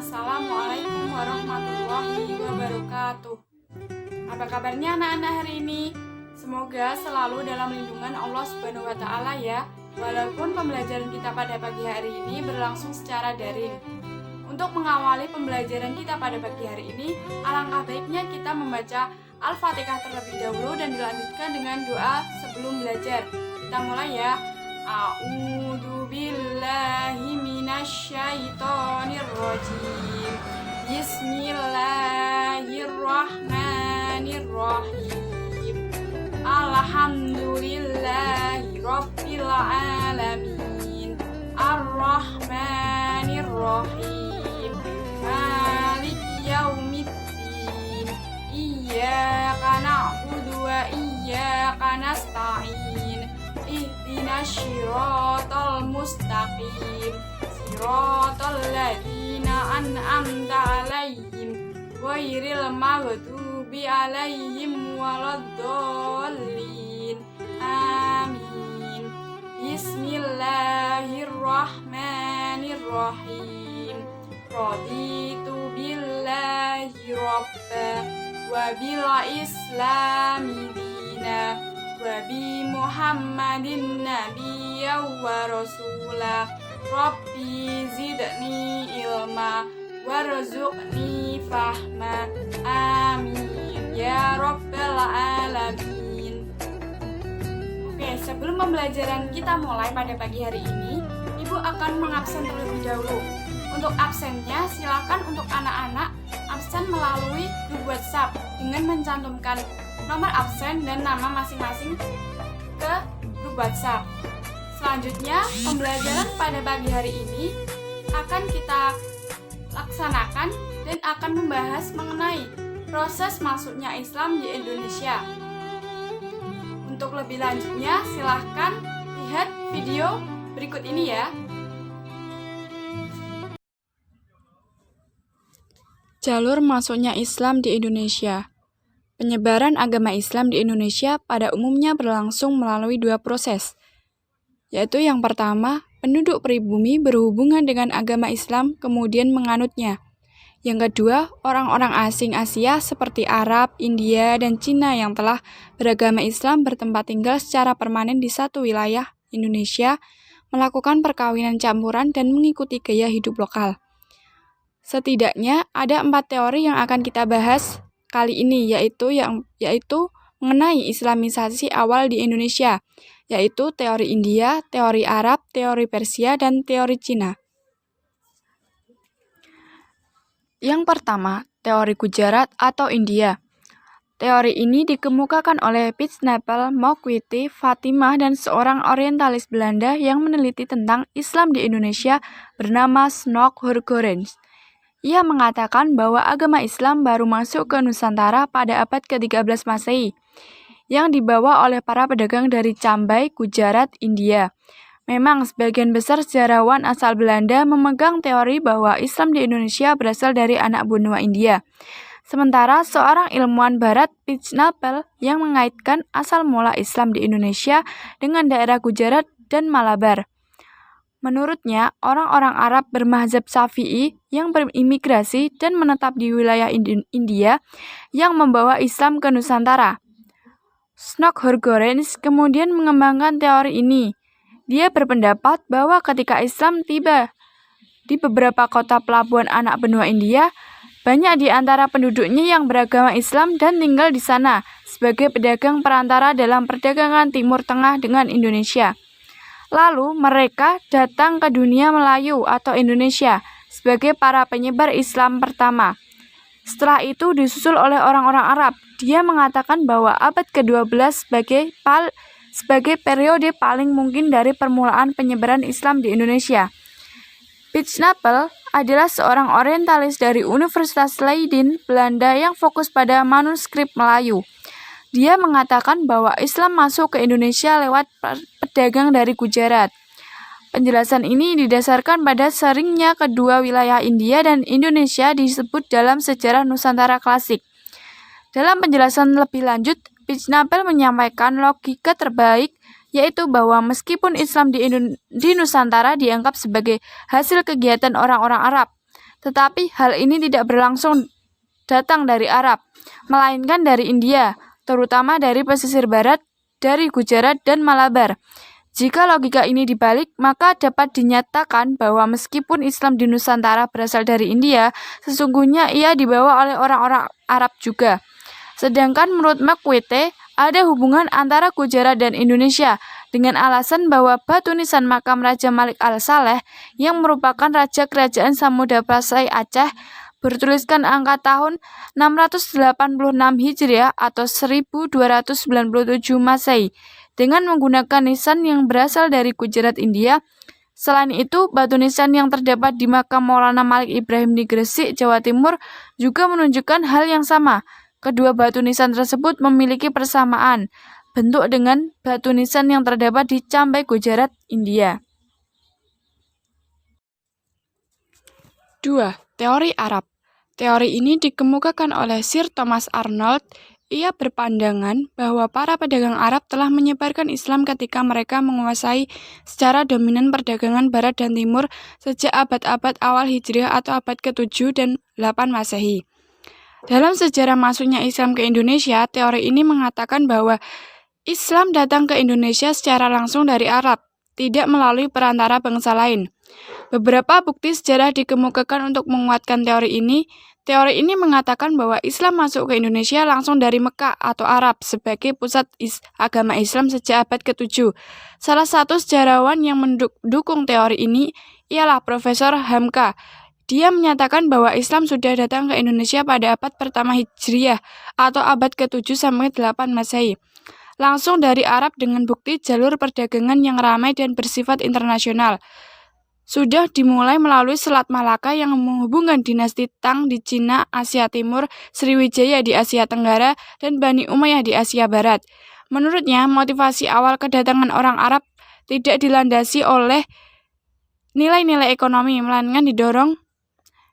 Assalamualaikum warahmatullahi wabarakatuh. Apa kabarnya anak-anak hari ini? Semoga selalu dalam lindungan Allah Subhanahu wa Ta'ala ya. Walaupun pembelajaran kita pada pagi hari ini berlangsung secara daring. Untuk mengawali pembelajaran kita pada pagi hari ini, alangkah baiknya kita membaca Al-Fatihah terlebih dahulu dan dilanjutkan dengan doa sebelum belajar. Kita mulai ya. A'udzu billahi minasyaitonir rajim. Bismillahirrahmanirrahim. Alhamdulillahi rabbil alamin. Ar-Rahmanir-Rahim. Maliki yaumiddin. Iyyaka na'budu wa iyyaka nasta'in. Ihdinas siratal mustaqim. Siratal ladzina an'amta 'alaihim ghairil maghdubi 'alaihim waladdallin. Amin. Bismillahirrahmanirrahim. Raditu billahi rabba wa bil islami dina wa bi Muhammadin nabiyya wa rasula. Rabbi zidni ilma warzuqni fahma. Amin ya rabbal alamin. Oke, sebelum pembelajaran kita mulai pada pagi hari ini, Ibu akan mengabsen terlebih dahulu. Untuk absennya, silakan untuk anak-anak absen melalui grup WhatsApp dengan mencantumkan nomor absen dan nama masing-masing ke grup WhatsApp. Selanjutnya, pembelajaran pada pagi hari ini akan kita laksanakan dan akan membahas mengenai proses masuknya Islam di Indonesia. Untuk lebih lanjutnya, silahkan lihat video berikut ini ya. Jalur masuknya Islam di Indonesia. Penyebaran agama Islam di Indonesia pada umumnya berlangsung melalui dua proses, yaitu yang pertama, penduduk pribumi berhubungan dengan agama Islam kemudian menganutnya. Yang kedua, orang-orang asing Asia seperti Arab, India, dan Cina yang telah beragama Islam bertempat tinggal secara permanen di satu wilayah Indonesia, melakukan perkawinan campuran dan mengikuti gaya hidup lokal. Setidaknya ada 4 teori yang akan kita bahas kali ini, yaitu mengenai Islamisasi awal di Indonesia, yaitu teori India, teori Arab, teori Persia, dan teori Cina. Yang pertama, teori Gujarat atau India. Teori ini dikemukakan oleh Piet-Napel, Mokwitty, Fatimah, dan seorang orientalis Belanda yang meneliti tentang Islam di Indonesia bernama Snoek Hurgorens. Ia mengatakan bahwa agama Islam baru masuk ke Nusantara pada abad ke-13 Masehi, yang dibawa oleh para pedagang dari Cambay, Gujarat, India. Memang sebagian besar sejarawan asal Belanda memegang teori bahwa Islam di Indonesia berasal dari anak benua India. Sementara seorang ilmuwan barat, Piet-Napel, yang mengaitkan asal mula Islam di Indonesia dengan daerah Gujarat dan Malabar. Menurutnya, orang-orang Arab bermazhab Syafi'i yang berimigrasi dan menetap di wilayah India yang membawa Islam ke Nusantara. Snoek Hurgorens kemudian mengembangkan teori ini. Dia berpendapat bahwa ketika Islam tiba di beberapa kota pelabuhan anak benua India, banyak di antara penduduknya yang beragama Islam dan tinggal di sana sebagai pedagang perantara dalam perdagangan Timur Tengah dengan Indonesia. Lalu mereka datang ke dunia Melayu atau Indonesia sebagai para penyebar Islam pertama. Setelah itu disusul oleh orang-orang Arab. Dia mengatakan bahwa abad ke-12 sebagai periode paling mungkin dari permulaan penyebaran Islam di Indonesia. Piet-Napel adalah seorang orientalis dari Universitas Leiden, Belanda yang fokus pada manuskrip Melayu. Dia mengatakan bahwa Islam masuk ke Indonesia lewat pedagang dari Gujarat. Penjelasan ini didasarkan pada seringnya kedua wilayah India dan Indonesia disebut dalam sejarah Nusantara klasik. Dalam penjelasan lebih lanjut, Piet-Napel menyampaikan logika terbaik, yaitu bahwa meskipun Islam di Nusantara dianggap sebagai hasil kegiatan orang-orang Arab, Tetapi hal ini tidak berlangsung datang dari Arab, melainkan dari India, terutama dari pesisir barat, dari Gujarat dan Malabar. Jika logika ini dibalik, maka dapat dinyatakan bahwa meskipun Islam di Nusantara berasal dari India, sesungguhnya ia dibawa oleh orang-orang Arab juga. Sedangkan menurut McQuitty, ada hubungan antara Gujarat dan Indonesia dengan alasan bahwa batu nisan makam Raja Malik Al-Saleh yang merupakan Raja Kerajaan Samudapasai Aceh bertuliskan angka tahun 686 Hijriah atau 1297 Masehi dengan menggunakan nisan yang berasal dari Gujarat, India. Selain itu, batu nisan yang terdapat di makam Maulana Malik Ibrahim di Gresik, Jawa Timur juga menunjukkan hal yang sama. Kedua batu nisan tersebut memiliki persamaan bentuk dengan batu nisan yang terdapat di Cambay, Gujarat, India. 2. Teori Arab. Teori ini dikemukakan oleh Sir Thomas Arnold. Ia berpandangan bahwa para pedagang Arab telah menyebarkan Islam ketika mereka menguasai secara dominan perdagangan Barat dan Timur sejak abad-abad awal Hijriah atau abad ke-7 dan 8 Masehi. Dalam sejarah masuknya Islam ke Indonesia, teori ini mengatakan bahwa Islam datang ke Indonesia secara langsung dari Arab, tidak melalui perantara bangsa lain. Beberapa bukti sejarah dikemukakan untuk menguatkan teori ini. Teori ini mengatakan bahwa Islam masuk ke Indonesia langsung dari Mekah atau Arab sebagai pusat agama Islam sejak abad ke-7. Salah satu sejarawan yang mendukung teori ini ialah Profesor Hamka. Dia menyatakan bahwa Islam sudah datang ke Indonesia pada abad pertama Hijriah atau abad ke-7 sampai 8 Masehi. Langsung dari Arab dengan bukti jalur perdagangan yang ramai dan bersifat internasional. Sudah dimulai melalui Selat Malaka yang menghubungkan dinasti Tang di Cina, Asia Timur, Sriwijaya di Asia Tenggara, dan Bani Umayyah di Asia Barat. Menurutnya, motivasi awal kedatangan orang Arab tidak dilandasi oleh nilai-nilai ekonomi, melainkan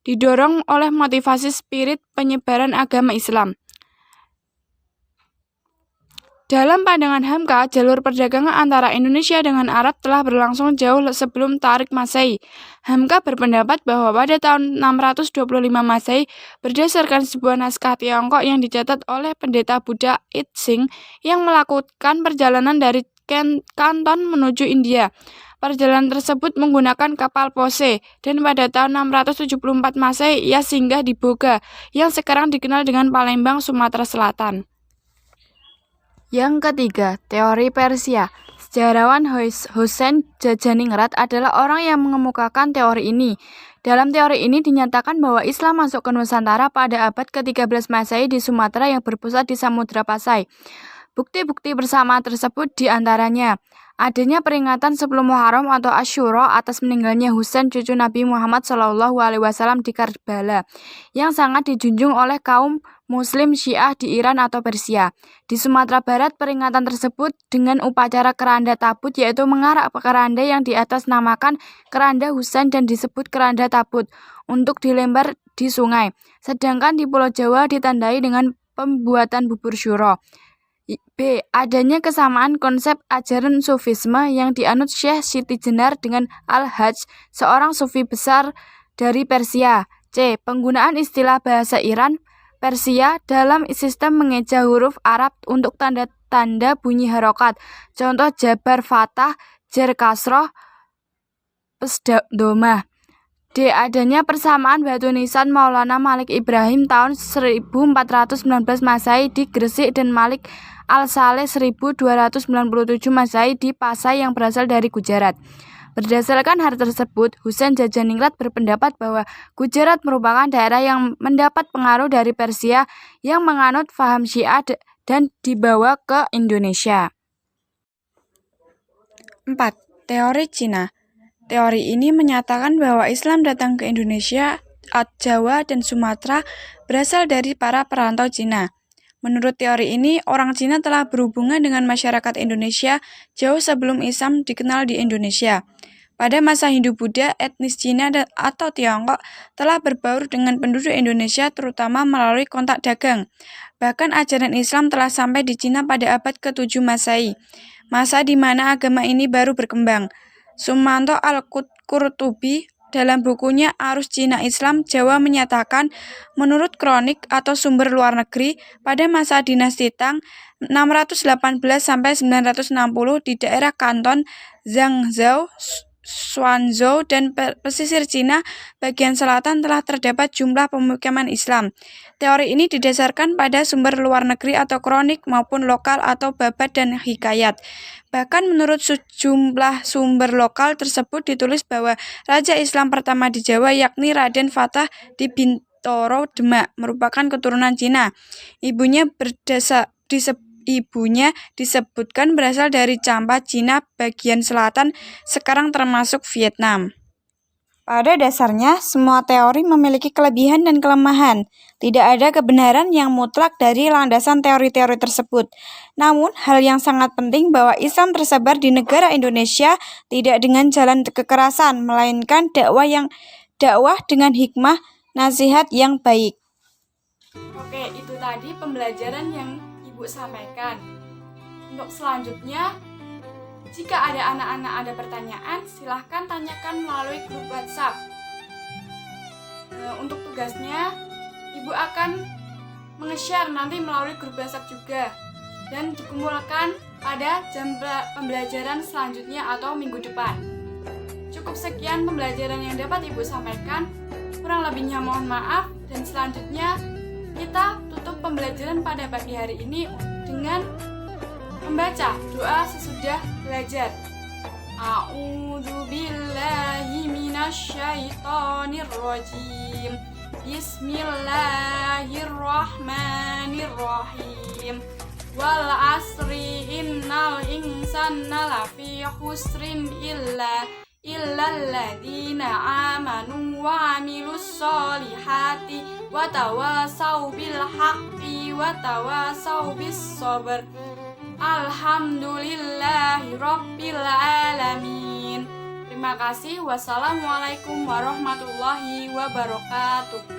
didorong oleh motivasi spirit penyebaran agama Islam. Dalam pandangan Hamka, jalur perdagangan antara Indonesia dengan Arab telah berlangsung jauh sebelum Tarik Masehi. Hamka berpendapat bahwa pada tahun 625 Masehi, berdasarkan sebuah naskah Tiongkok yang dicatat oleh pendeta Buddha It Sing yang melakukan perjalanan dari Kanton menuju India. Perjalanan tersebut menggunakan kapal Pose, dan pada tahun 674 Masehi ia singgah di Boga, yang sekarang dikenal dengan Palembang, Sumatera Selatan. Yang ketiga, teori Persia. Sejarawan Husain Jajaningrat adalah orang yang mengemukakan teori ini. Dalam teori ini dinyatakan bahwa Islam masuk ke Nusantara pada abad ke-13 Masehi di Sumatera yang berpusat di Samudra Pasai. Bukti-bukti bersama tersebut diantaranya adanya peringatan 10 Muharram atau Asyura atas meninggalnya Husain cucu Nabi Muhammad SAW di Karbala, yang sangat dijunjung oleh kaum Muslim Syiah di Iran atau Persia. Di Sumatera Barat, peringatan tersebut dengan upacara keranda tabut, yaitu mengarak keranda yang diatasnamakan keranda Husain dan disebut keranda tabut untuk dilempar di sungai. Sedangkan di Pulau Jawa ditandai dengan pembuatan bubur syuro. B. Adanya kesamaan konsep ajaran Sufisme yang dianut Syekh Siti Jenar dengan Al-Hajj, seorang sufi besar dari Persia. C. Penggunaan istilah bahasa Iran, Persia dalam sistem mengeja huruf Arab untuk tanda-tanda bunyi harokat. Contoh Jabar Fatah, Jar Kasroh, Pesdoma. D. Adanya persamaan batu nisan Maulana Malik Ibrahim tahun 1419 Masehi di Gresik dan Malik Al-Saleh 1297 Masehi di Pasai yang berasal dari Gujarat. Berdasarkan hal tersebut, Husain Jajaningrat berpendapat bahwa Gujarat merupakan daerah yang mendapat pengaruh dari Persia yang menganut faham Syiah dan dibawa ke Indonesia. 4. Teori Cina. Teori ini menyatakan bahwa Islam datang ke Indonesia, Jawa, dan Sumatera berasal dari para perantau Cina. Menurut teori ini, orang Cina telah berhubungan dengan masyarakat Indonesia jauh sebelum Islam dikenal di Indonesia. Pada masa Hindu-Buddha, etnis Cina atau Tiongkok telah berbaur dengan penduduk Indonesia terutama melalui kontak dagang. Bahkan ajaran Islam telah sampai di Cina pada abad ke-7 Masehi, masa di mana agama ini baru berkembang. Sumanto Al-Qurtubi dalam bukunya Arus Cina Islam Jawa menyatakan, menurut kronik atau sumber luar negeri, pada masa dinasti Tang 618-960 di daerah Kanton, Zhangzhou, Xuanzhou, dan pesisir Cina bagian selatan telah terdapat jumlah pemukiman Islam. Teori ini didasarkan pada sumber luar negeri atau kronik maupun lokal atau babat dan hikayat. Bahkan menurut sejumlah sumber lokal tersebut ditulis bahwa Raja Islam pertama di Jawa yakni Raden Fatah di Bintoro Demak merupakan keturunan Cina. Ibunya disebutkan berasal dari Champa, Cina bagian selatan, sekarang termasuk Vietnam. Pada dasarnya, semua teori memiliki kelebihan dan kelemahan. Tidak ada kebenaran yang mutlak dari landasan teori-teori tersebut. Namun, hal yang sangat penting bahwa Islam tersebar di negara Indonesia tidak dengan jalan kekerasan, melainkan dakwah dengan hikmah, nasihat yang baik. Oke, itu tadi pembelajaran yang Ibu sampaikan. Untuk selanjutnya, jika ada anak-anak ada pertanyaan, silahkan tanyakan melalui grup WhatsApp. Untuk tugasnya, Ibu akan menge-share nanti melalui grup WhatsApp juga dan dikumpulkan pada jam pembelajaran selanjutnya atau minggu depan. Cukup sekian pembelajaran yang dapat Ibu sampaikan. Kurang lebihnya mohon maaf, dan selanjutnya kita tutup pembelajaran pada pagi hari ini dengan membaca doa sesudah belajar. A'udzubillahi minasyaitonirrajim. Bismillahirrahmanirrahim. Wal asri innal insana lafi khusrin illalladzina amanu wa amilus solihati wa tawasau bil haqqi wa tawasau bis sabr. Alhamdulillahi Rabbil Alamin. Terima kasih. Wassalamualaikum warahmatullahi wabarakatuh.